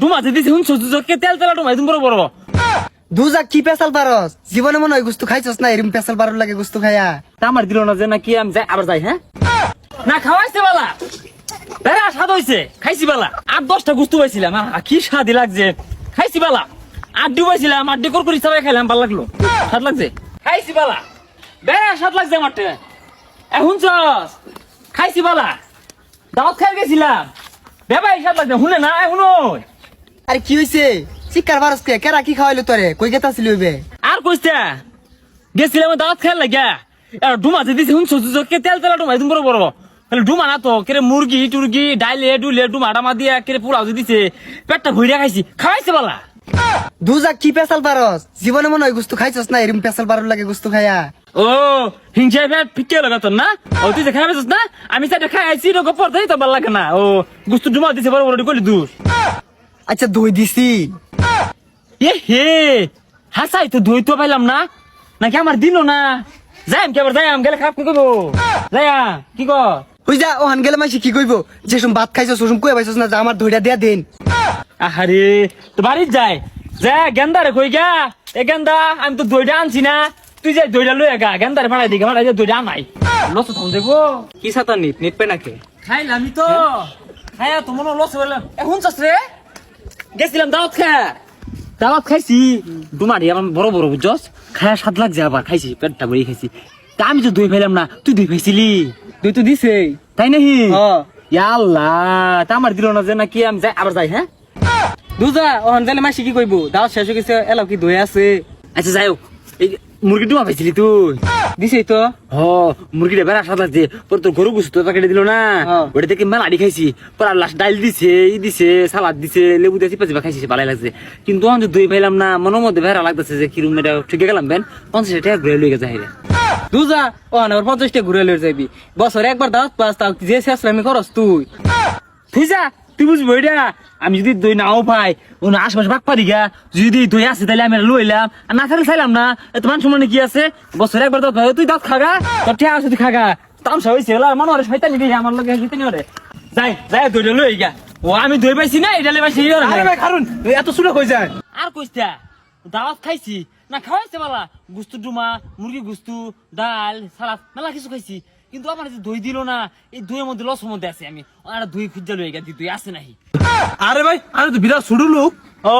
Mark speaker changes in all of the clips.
Speaker 1: ডুমাতে দিছে কে তেল তেলা ডুমাই তুমি বড় বড়
Speaker 2: দুজা কি পেশাল পারস জীবনে মনে হয় গুস্তু খাইছস না এরকম পেশাল পারর লাগে গুস্তু খাইয়া
Speaker 1: আমার দিল না যে নাকি আমি যাই আবার যাই হ্যাঁ না খাওয়াইছে বালা বেড়া স্বাদ হইছে খাইছি বালা 8-10টা গুস্তু পাইছিলাম কি স্বাদই লাগছে খাইছি বালা আড্ডি পাইছিলাম আড্ডি করকরি সবাই খাইলাম ভালো লাগলো স্বাদ লাগছে খাইছি বালা বেড়া স্বাদ লাগছে আমারটা এখন চস খাইছি বালা দাওয়াত খাই গেছিলাম বেবাই স্বাদ লাগছে শুনে না এখন
Speaker 2: আরে কি হইছে চিকার পারস কে কেরা কি খাওয়াইলো তোরে কই গেতাছিলি হইবে
Speaker 1: আর কইছে গেছিলাম দাওয়াত খাই লাগিয়া ডুমাতে দিছে কে তেল তেলা ডুমাই তুমি বড় বড় ডুমা না তো কেরে মুরগি টুরগি ডাইলে ডুলে ডুমা ডামা দিয়া কেরে পোলাও দিছে পেটটা ভইরা খাইছি খাওয়াইছে বালা
Speaker 2: দুজা কি পেশাল পারস জীবনে মনে হয় গুস্তু খাইছস না এরকম পেশাল পারর লাগে গুস্তু খাইয়া
Speaker 1: ও হিংসা ফেট ফিকে লাগা তোর না ও তুই যে খাইছিস না আমি সেটা খাইছি রোগ পড়তেই তো ভালো লাগে না ও গুস্তু ডুমা দিছে বড় বড় কইলি দুস
Speaker 2: আচ্ছা দই দিছি
Speaker 1: এ হে হাসাই তো দই তো পাইলাম না নাকি আমার দিল না যাইম কেবার যাইম গেলে খারাপ কি করবো যাইয়া কি কর
Speaker 2: হই যা ওহান গেলে মাইসি কি কইবো যেসম ভাত খাইছস ওসম কই পাইছস না যা আমার ধইরা দিয়া দেন
Speaker 1: আহারে তো বাড়ির যাই যা গেন্দারে কই গা এ গেন্দা আমি তো দইটা আনছি না তুই যাই দইটা লই গা গেন্দারে ফাড়াই দিকে ফাড়াই দইটা আনাই লস থাম দেবো
Speaker 3: কি সাতা নিট পে নাকি
Speaker 1: খাইলামই তো খাইয়া তো মনে লস হইলাম এখন চাস রে গেছিলাম দাওয়াত খাইছি ডুমারি আমার বড় বড় বুঝছস খায়া স্বাদ লাগছে আবার খাইছি পেটটা ভরে খাইছি তা আমি তো দই পাইলাম না তুই দই পাইছিলি
Speaker 3: তুই তো দিছে
Speaker 1: তাই নাকি
Speaker 3: হ্যাঁ
Speaker 1: আল্লাহ তা আমার দিল না যে নাকি আমি যাই আবার যাই হ্যাঁ
Speaker 3: দুজা ওহন জালে মাসি কি কইবো দাওয়াত শেষ হয়ে গেছে এলাও কি দই আছে
Speaker 1: আচ্ছা যাই হোক এই মুরগি ডুমা পাইছিলি তুই
Speaker 3: দিছে তো
Speaker 1: হ মুরগিটা বেড়া স্বাদ লাগছে পরে তোর গরু গুছো তোর প্যাকেটে দিল না ওটা থেকে মেলা আড়ি খাইছি পরে লাস্ট ডাইল দিছে দিছে সালাদ দিছে লেবু দিয়ে চিপা চিপা খাইছি ভালো লাগছে কিন্তু আমি দই পাইলাম না মনের মধ্যে বেড়া লাগতেছে যে কিরম এটা ঠিকে গেলাম বেন 50 টাকা ঘুরে লই গেছে হাইরে
Speaker 3: দুজা ওহন আবার 50 টাকা ঘুরে লই যাবি বছরে একবার দাওয়াত পাস তাও যে শেষ আমি খরচ
Speaker 1: তুই যা তুই বুঝবো এটা আমি যদি দই নাও পাই ওনা আশপাশে বাক পারি গা যদি দই আছে তাহলে আমি লইলাম আর না থাকলে চাইলাম না এত মান সম্মানে কি আছে বছরে একবার দাওয়াত তুই দাওয়াত খাগা তোর ঠিক আছে তুই খাগা তামসা হয়েছে মনে হয় শয়তানি গিয়ে আমার লোক শয়তানি ওরে যাই যাই দইটা লই গা ও আমি দই পাইছি না এটা পাইছি
Speaker 3: আরে ভাই কারণ এত সুরে কই যায়
Speaker 1: আর কইস্তা দাওয়াত খাইছি না খাওয়াইছে বালা গুস্তু ডুমা মুরগি গুস্তু ডাল সালাদ মেলা কিছু খাইছি কিন্তু আমার যে দই দিল না এই দইয়ের মধ্যে লস মধ্যে আছে আমি আর দই খুঁজা লই গেছি দই আছে নাহি
Speaker 3: আরে ভাই আমি তো বিরাট ছুড়ু লোক
Speaker 1: ও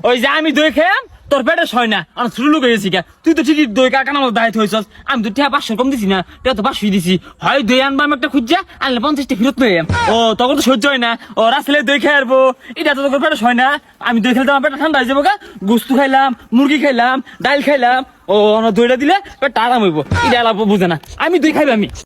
Speaker 1: ওই যে আমি দই খেলাম তোর পেটে সয় না আর শুরু লোক হয়েছি গা তুই তো ঠিকই দই কাকানোর মধ্যে দায়িত্ব হয়েছস আমি তো টিয়া 500 কম দিছি না টিয়া তো 500 দিছি হয় দই আনবা আমি একটা খুঁজা আনলে 50 টা ফেরত নই ও তখন তো সহ্য হয় না ও রাসলে দই খেয়ে আসবো এটা তো তোর পেটে সয় না আমি দই খেলতে আমার পেটে ঠান্ডা হয়ে যাবো গা গুস্তু খাইলাম মুরগি খাইলাম ডাল খাইলাম ও দইটা দিলে পেটটা আরাম হইব এটা বুঝে না আমি দই খাইবে আমি